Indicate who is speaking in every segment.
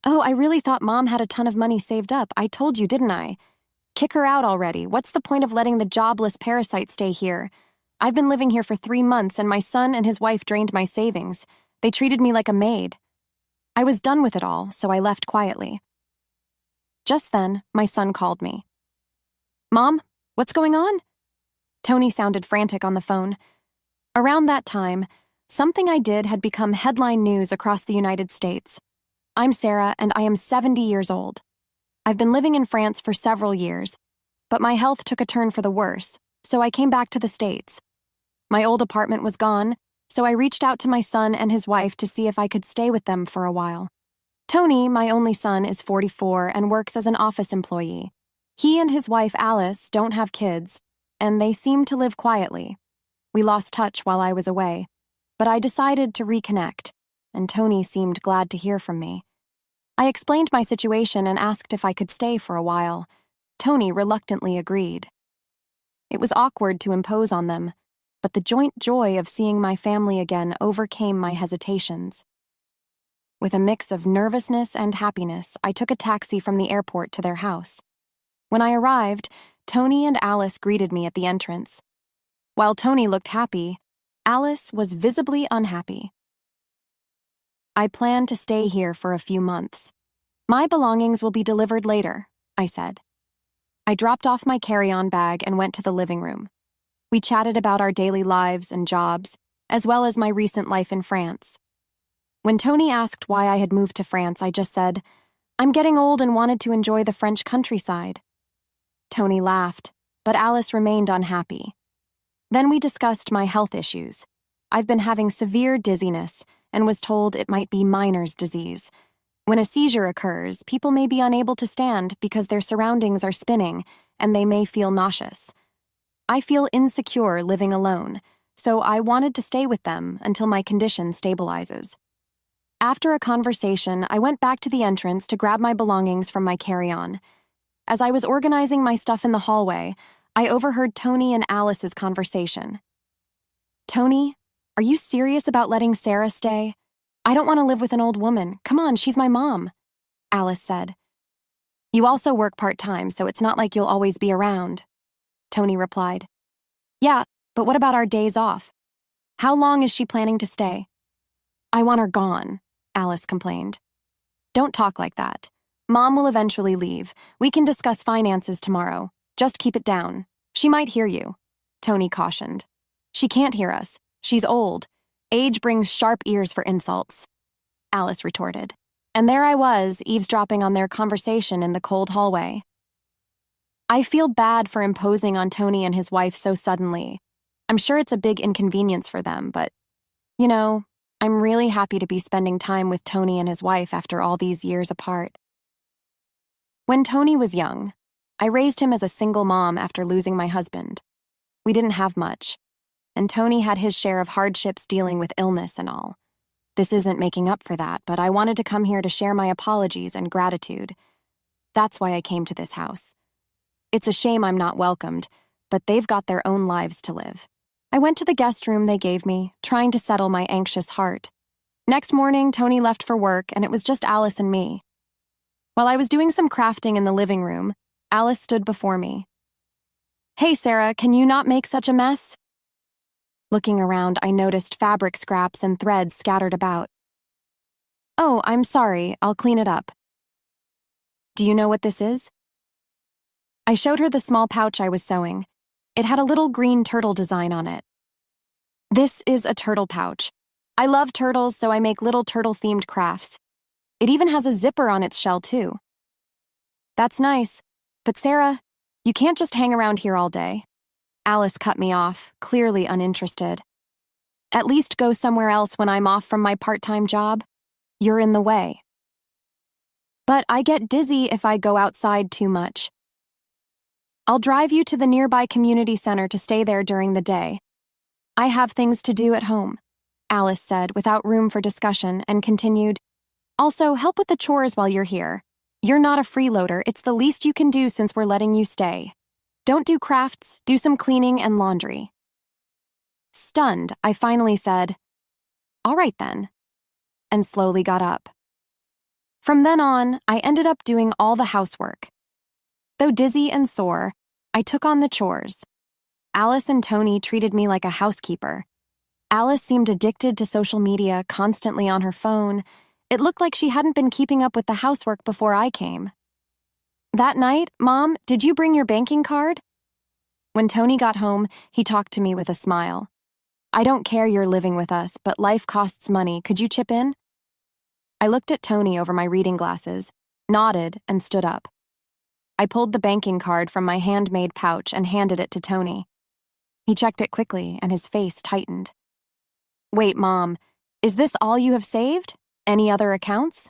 Speaker 1: Oh, I really thought Mom had a ton of money saved up. I told you, didn't I? Kick her out already. What's the point of letting the jobless parasite stay here? I've been living here for 3 months, and my son and his wife drained my savings. They treated me like a maid. I was done with it all, so I left quietly. Just then, my son called me. Mom, what's going on? Tony sounded frantic on the phone. Around that time, something I did had become headline news across the United States. I'm Sarah, and I am 70 years old. I've been living in France for several years, but my health took a turn for the worse, so I came back to the States. My old apartment was gone, so I reached out to my son and his wife to see if I could stay with them for a while. Tony, my only son, is 44 and works as an office employee. He and his wife, Alice, don't have kids, and they seem to live quietly. We lost touch while I was away, but I decided to reconnect, and Tony seemed glad to hear from me. I explained my situation and asked if I could stay for a while. Tony reluctantly agreed. It was awkward to impose on them, but the joint joy of seeing my family again overcame my hesitations. With a mix of nervousness and happiness, I took a taxi from the airport to their house. When I arrived, Tony and Alice greeted me at the entrance. While Tony looked happy, Alice was visibly unhappy. I plan to stay here for a few months. My belongings will be delivered later, I said. I dropped off my carry-on bag and went to the living room. We chatted about our daily lives and jobs, as well as my recent life in France. When Tony asked why I had moved to France, I just said, I'm getting old and wanted to enjoy the French countryside. Tony laughed, but Alice remained unhappy. Then we discussed my health issues. I've been having severe dizziness and was told it might be Meniere's disease. When a seizure occurs, people may be unable to stand because their surroundings are spinning and they may feel nauseous. I feel insecure living alone, so I wanted to stay with them until my condition stabilizes. After a conversation, I went back to the entrance to grab my belongings from my carry-on. As I was organizing my stuff in the hallway, I overheard Tony and Alice's conversation. Tony, are you serious about letting Sarah stay? I don't want to live with an old woman. Come on, she's my mom, Alice said. You also work part-time, so it's not like you'll always be around, Tony replied. Yeah, but what about our days off? How long is she planning to stay? I want her gone, Alice complained. Don't talk like that. Mom will eventually leave. We can discuss finances tomorrow. Just keep it down. She might hear you, Tony cautioned. She can't hear us. She's old. Age brings sharp ears for insults, Alice retorted. And there I was, eavesdropping on their conversation in the cold hallway. I feel bad for imposing on Tony and his wife so suddenly. I'm sure it's a big inconvenience for them, but, I'm really happy to be spending time with Tony and his wife after all these years apart. When Tony was young, I raised him as a single mom after losing my husband. We didn't have much, and Tony had his share of hardships dealing with illness and all. This isn't making up for that, but I wanted to come here to share my apologies and gratitude. That's why I came to this house. It's a shame I'm not welcomed, but they've got their own lives to live. I went to the guest room they gave me, trying to settle my anxious heart. Next morning, Tony left for work, and it was just Alice and me. While I was doing some crafting in the living room, Alice stood before me. Hey, Sarah, can you not make such a mess? Looking around, I noticed fabric scraps and threads scattered about. Oh, I'm sorry, I'll clean it up. Do you know what this is? I showed her the small pouch I was sewing. It had a little green turtle design on it. This is a turtle pouch. I love turtles, so I make little turtle-themed crafts. It even has a zipper on its shell, too. That's nice, but Sarah, you can't just hang around here all day. Alice cut me off, clearly uninterested. At least go somewhere else when I'm off from my part-time job. You're in the way. But I get dizzy if I go outside too much. I'll drive you to the nearby community center to stay there during the day. I have things to do at home, Alice said without room for discussion and continued. Also, help with the chores while you're here. You're not a freeloader. It's the least you can do since we're letting you stay. Don't do crafts, do some cleaning and laundry. Stunned, I finally said, all right then, and slowly got up. From then on, I ended up doing all the housework. Though dizzy and sore, I took on the chores. Alice and Tony treated me like a housekeeper. Alice seemed addicted to social media, constantly on her phone. It looked like she hadn't been keeping up with the housework before I came. That night, Mom, did you bring your banking card? When Tony got home, he talked to me with a smile. I don't care you're living with us, but life costs money. Could you chip in? I looked at Tony over my reading glasses, nodded, and stood up. I pulled the banking card from my handmade pouch and handed it to Tony. He checked it quickly, and his face tightened. Wait, Mom, is this all you have saved? Any other accounts?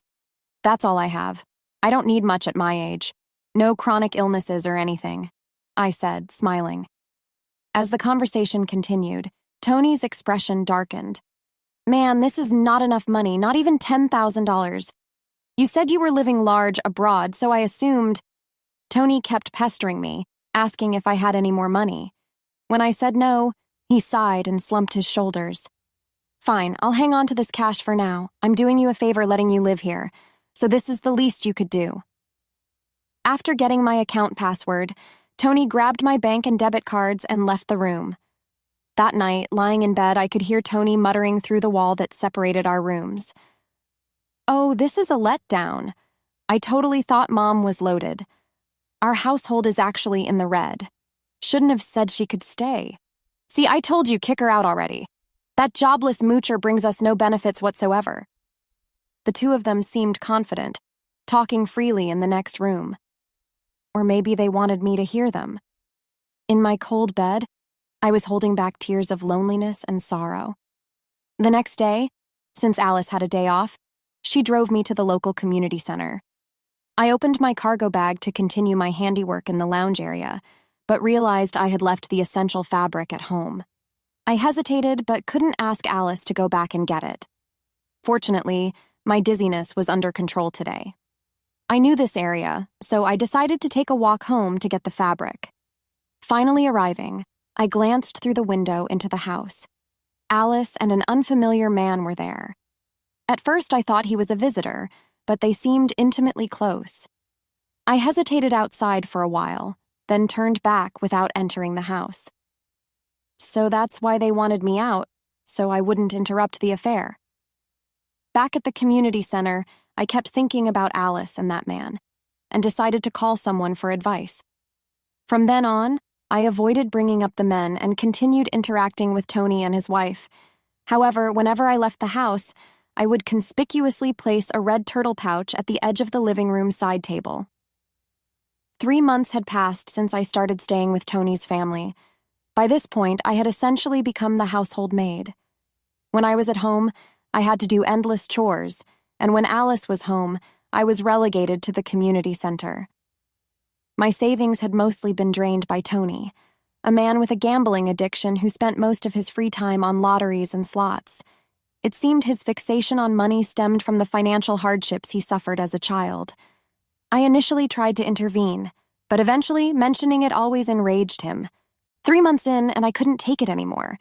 Speaker 1: That's all I have. I don't need much at my age. No chronic illnesses or anything, I said, smiling. As the conversation continued, Tony's expression darkened. Man, this is not enough money, not even $10,000. You said you were living large abroad, so I assumed. Tony kept pestering me, asking if I had any more money. When I said no, he sighed and slumped his shoulders. Fine, I'll hang on to this cash for now. I'm doing you a favor letting you live here, so this is the least you could do. After getting my account password, Tony grabbed my bank and debit cards and left the room. That night, lying in bed, I could hear Tony muttering through the wall that separated our rooms. Oh, this is a letdown. I totally thought Mom was loaded. Our household is actually in the red. Shouldn't have said she could stay. See, I told you, kick her out already. That jobless moocher brings us no benefits whatsoever. The two of them seemed confident, talking freely in the next room. Or maybe they wanted me to hear them. In my cold bed, I was holding back tears of loneliness and sorrow. The next day, since Alice had a day off, she drove me to the local community center. I opened my cargo bag to continue my handiwork in the lounge area, but realized I had left the essential fabric at home. I hesitated but couldn't ask Alice to go back and get it. Fortunately, my dizziness was under control today. I knew this area, so I decided to take a walk home to get the fabric. Finally arriving, I glanced through the window into the house. Alice and an unfamiliar man were there. At first I thought he was a visitor, but they seemed intimately close. I hesitated outside for a while, then turned back without entering the house. So that's why they wanted me out, so I wouldn't interrupt the affair. Back at the community center, I kept thinking about Alice and that man, and decided to call someone for advice. From then on, I avoided bringing up the men and continued interacting with Tony and his wife. However, whenever I left the house, I would conspicuously place a red turtle pouch at the edge of the living room side table. 3 months had passed since I started staying with Tony's family. By this point, I had essentially become the household maid. When I was at home, I had to do endless chores, and when Alice was home, I was relegated to the community center. My savings had mostly been drained by Tony, a man with a gambling addiction who spent most of his free time on lotteries and slots. It seemed his fixation on money stemmed from the financial hardships he suffered as a child. I initially tried to intervene, but eventually mentioning it always enraged him. 3 months in, and I couldn't take it anymore.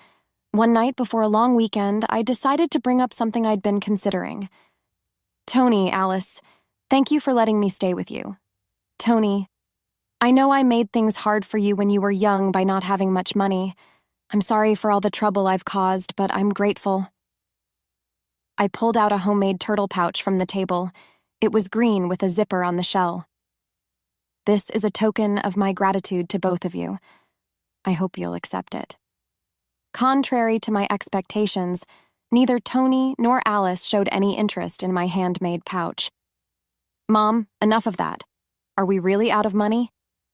Speaker 1: One night before a long weekend, I decided to bring up something I'd been considering. Tony, Alice, thank you for letting me stay with you. Tony, I know I made things hard for you when you were young by not having much money. I'm sorry for all the trouble I've caused, but I'm grateful. I pulled out a homemade turtle pouch from the table. It was green with a zipper on the shell. This is a token of my gratitude to both of you. I hope you'll accept it. Contrary to my expectations, neither Tony nor Alice showed any interest in my handmade pouch. Mom, enough of that. Are we really out of money?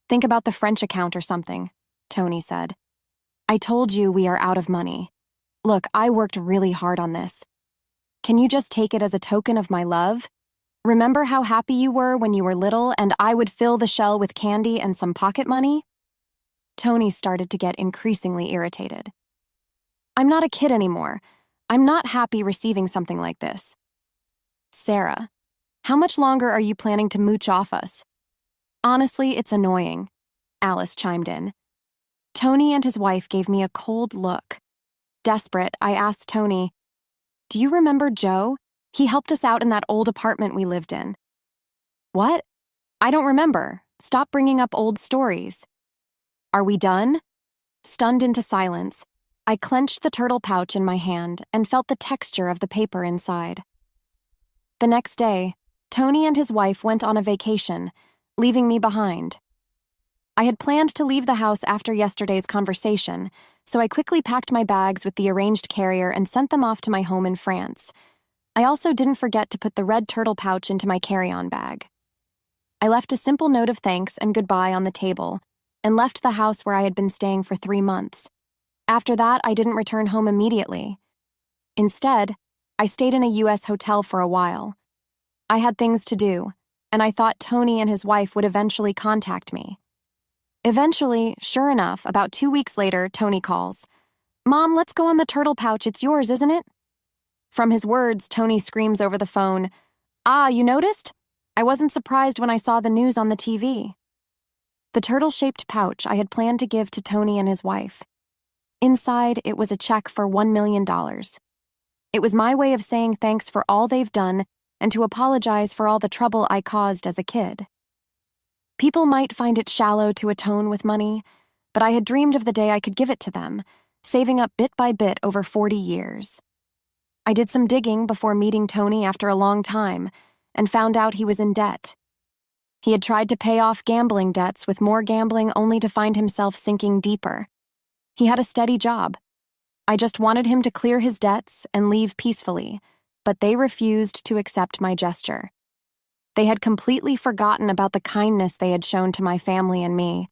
Speaker 1: Think about the French account or something, Tony said. I told you we are out of money. Look, I worked really hard on this. Can you just take it as a token of my love? Remember how happy you were when you were little and I would fill the shell with candy and some pocket money? Tony started to get increasingly irritated. I'm not a kid anymore. I'm not happy receiving something like this. Sarah, how much longer are you planning to mooch off us? Honestly, it's annoying, Alice chimed in. Tony and his wife gave me a cold look. Desperate, I asked Tony, do you remember Joe? He helped us out in that old apartment we lived in. What? I don't remember. Stop bringing up old stories. Are we done? Stunned into silence, I clenched the turtle pouch in my hand and felt the texture of the paper inside. The next day, Tony and his wife went on a vacation, leaving me behind. I had planned to leave the house after yesterday's conversation, so I quickly packed my bags with the arranged carrier and sent them off to my home in France. I also didn't forget to put the red turtle pouch into my carry-on bag. I left a simple note of thanks and goodbye on the table and left the house where I had been staying for 3 months. After that, I didn't return home immediately. Instead, I stayed in a U.S. hotel for a while. I had things to do, and I thought Tony and his wife would eventually contact me. Eventually, sure enough, about 2 weeks later, Tony calls. "Mom, let's go on the turtle pouch. It's yours, isn't it?" From his words, Tony screams over the phone, "Ah, you noticed? I wasn't surprised when I saw the news on the TV." The turtle-shaped pouch I had planned to give to Tony and his wife. Inside, it was a check for $1 million. It was my way of saying thanks for all they've done and to apologize for all the trouble I caused as a kid. People might find it shallow to atone with money, but I had dreamed of the day I could give it to them, saving up bit by bit over 40 years. I did some digging before meeting Tony after a long time and found out he was in debt. He had tried to pay off gambling debts with more gambling only to find himself sinking deeper. He had a steady job. I just wanted him to clear his debts and leave peacefully, but they refused to accept my gesture. They had completely forgotten about the kindness they had shown to my family and me.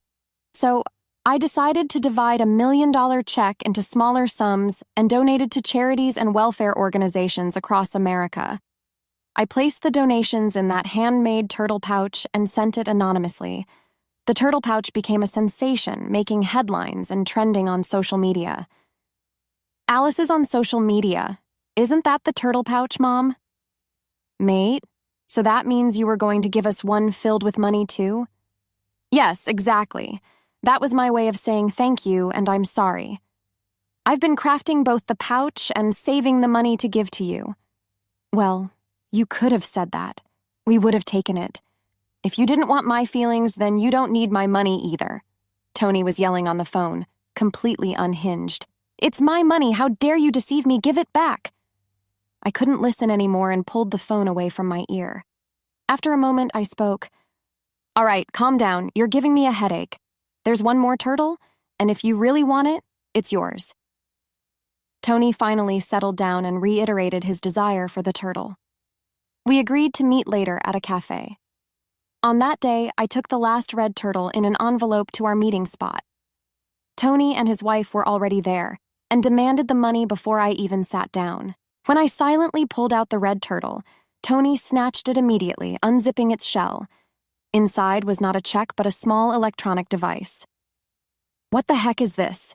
Speaker 1: So I decided to divide $1 million check into smaller sums and donated to charities and welfare organizations across America. I placed the donations in that handmade turtle pouch and sent it anonymously. The turtle pouch became a sensation, making headlines and trending on social media. "Alice is on social media. Isn't that the turtle pouch, Mom?" "Mate, so that means you were going to give us one filled with money too?" "Yes, exactly. That was my way of saying thank you and I'm sorry. I've been crafting both the pouch and saving the money to give to you." "Well, you could have said that. We would have taken it. If you didn't want my feelings, then you don't need my money either." Tony was yelling on the phone, completely unhinged. "It's my money. How dare you deceive me? Give it back." I couldn't listen anymore and pulled the phone away from my ear. After a moment, I spoke. "All right, calm down. You're giving me a headache. There's one more turtle, and if you really want it, it's yours." Tony finally settled down and reiterated his desire for the turtle. We agreed to meet later at a cafe. On that day, I took the last red turtle in an envelope to our meeting spot. Tony and his wife were already there and demanded the money before I even sat down. When I silently pulled out the red turtle, Tony snatched it immediately, unzipping its shell. Inside was not a check but a small electronic device. "What the heck is this?"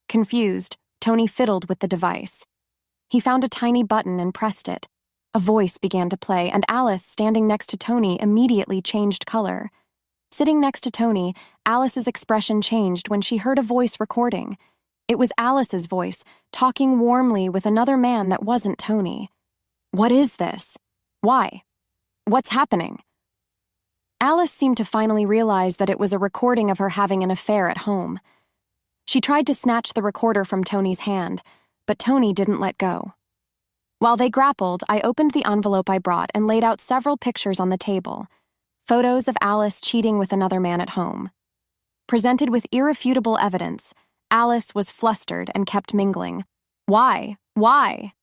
Speaker 1: Confused, Tony fiddled with the device. He found a tiny button and pressed it. A voice began to play, and Alice, standing next to Tony, immediately changed color. Sitting next to Tony, Alice's expression changed when she heard a voice recording. It was Alice's voice, talking warmly with another man that wasn't Tony. "What is this? Why? What's happening?" Alice seemed to finally realize that it was a recording of her having an affair at home. She tried to snatch the recorder from Tony's hand, but Tony didn't let go. While they grappled, I opened the envelope I brought and laid out several pictures on the table. Photos of Alice cheating with another man at home. Presented with irrefutable evidence, Alice was flustered and kept mingling. "Why? Why?"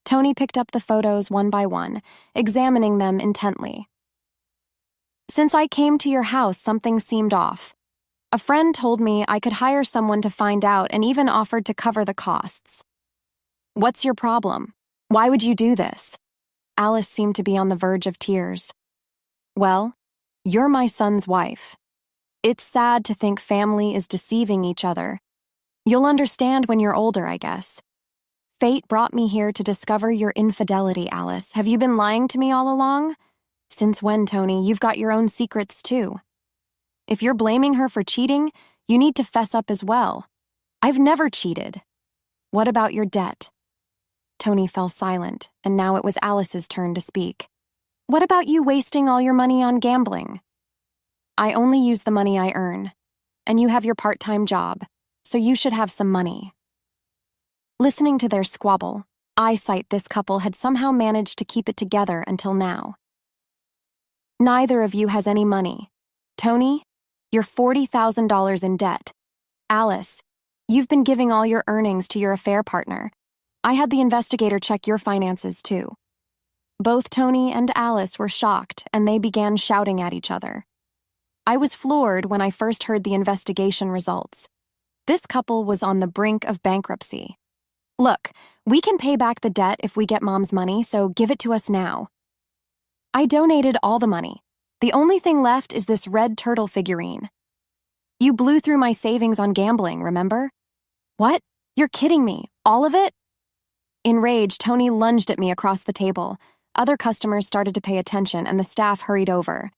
Speaker 1: Tony picked up the photos one by one, examining them intently. "Since I came to your house, something seemed off. A friend told me I could hire someone to find out and even offered to cover the costs. What's your problem? Why would you do this?" Alice seemed to be on the verge of tears. "Well, you're my son's wife. It's sad to think family is deceiving each other. You'll understand when you're older, I guess. Fate brought me here to discover your infidelity, Alice. Have you been lying to me all along? Since when, Tony? You've got your own secrets, too. If you're blaming her for cheating, you need to fess up as well. I've never cheated. What about your debt?" Tony fell silent, and now it was Alice's turn to speak. What about you wasting all your money on gambling? I only use the money I earn, and you have your part-time job, so you should have some money. Listening to their squabble, I cite this couple had somehow managed to keep it together until now. Neither of you has any money. Tony, you're $40,000 in debt. Alice, you've been giving all your earnings to your affair partner. I had the investigator check your finances too. Both Tony and Alice were shocked, and they began shouting at each other. I was floored when I first heard the investigation results. This couple was on the brink of bankruptcy. Look, we can pay back the debt if we get Mom's money, so give it to us now. I donated all the money. The only thing left is this red turtle figurine. You blew through my savings on gambling, remember? What? You're kidding me. All of it? Enraged, Tony lunged at me across the table. Other customers started to pay attention, and the staff hurried over.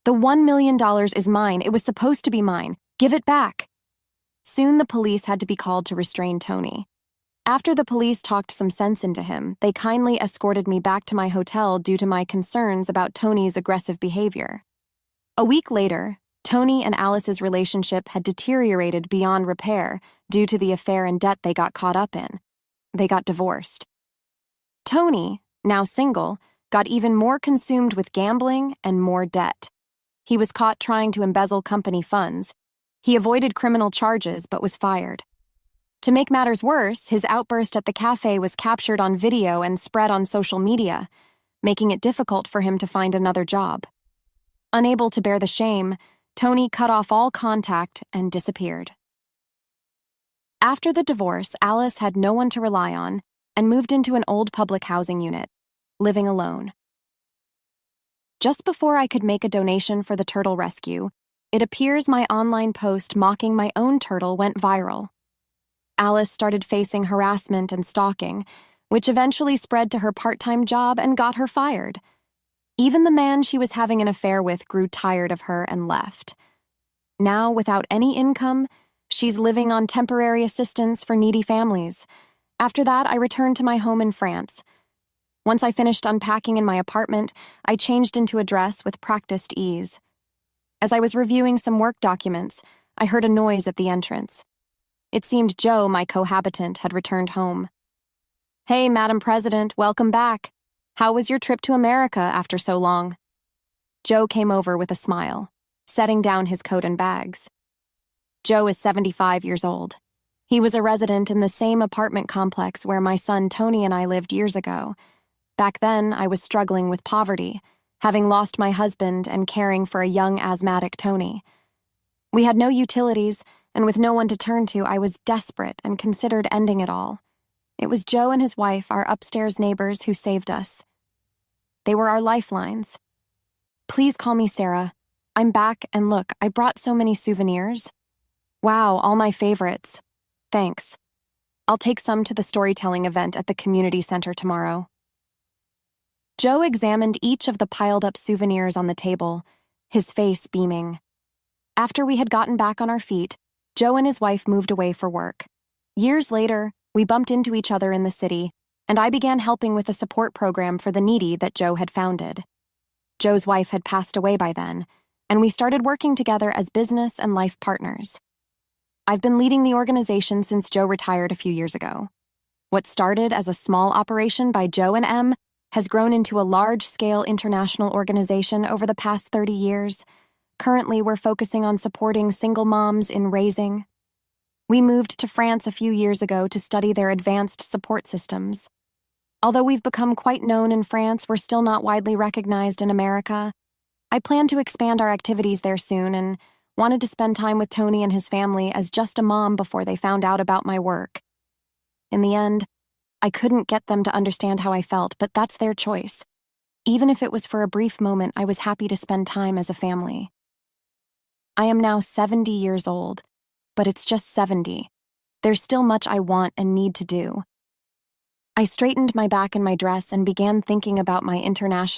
Speaker 1: The $1 million is mine. It was supposed to be mine. Give it back. Soon the police had to be called to restrain Tony. After the police talked some sense into him, they kindly escorted me back to my hotel due to my concerns about Tony's aggressive behavior. A week later, Tony and Alice's relationship had deteriorated beyond repair due to the affair and debt they got caught up in. They got divorced. Tony, now single, got even more consumed with gambling and more debt. He was caught trying to embezzle company funds. He avoided criminal charges but was fired. To make matters worse, his outburst at the cafe was captured on video and spread on social media, making it difficult for him to find another job. Unable to bear the shame, Tony cut off all contact and disappeared. After the divorce, Alice had no one to rely on and moved into an old public housing unit, living alone. Just before I could make a donation for the turtle rescue, it appears my online post mocking my own turtle went viral. Alice started facing harassment and stalking, which eventually spread to her part-time job and got her fired. Even the man she was having an affair with grew tired of her and left. Now, without any income, she's living on temporary assistance for needy families. After that, I returned to my home in France. Once I finished unpacking in my apartment, I changed into a dress with practiced ease. As I was reviewing some work documents, I heard a noise at the entrance. It seemed Joe, my cohabitant, had returned home. "Hey, Madam President, welcome back. How was your trip to America after so long?" Joe came over with a smile, setting down his coat and bags. Joe is 75 years old. He was a resident in the same apartment complex where my son Tony and I lived years ago. Back then, I was struggling with poverty, having lost my husband and caring for a young asthmatic Tony. We had no utilities, and with no one to turn to, I was desperate and considered ending it all. It was Joe and his wife, our upstairs neighbors, who saved us. They were our lifelines. "Please call me Sarah. I'm back, and look, I brought so many souvenirs. Wow, all my favorites. Thanks. I'll take some to the storytelling event at the community center tomorrow." Joe examined each of the piled-up souvenirs on the table, his face beaming. After we had gotten back on our feet, Joe and his wife moved away for work. Years later, we bumped into each other in the city, and I began helping with a support program for the needy that Joe had founded. Joe's wife had passed away by then, and we started working together as business and life partners. I've been leading the organization since Joe retired a few years ago. What started as a small operation by Joe and Em has grown into a large-scale international organization over the past 30 years. Currently, we're focusing on supporting single moms in raising. We moved to France a few years ago to study their advanced support systems. Although we've become quite known in France, we're still not widely recognized in America. I plan to expand our activities there soon and wanted to spend time with Tony and his family as just a mom before they found out about my work. In the end, I couldn't get them to understand how I felt, but that's their choice. Even if it was for a brief moment, I was happy to spend time as a family. I am now 70 years old, but it's just 70. There's still much I want and need to do. I straightened my back in my dress and began thinking about my international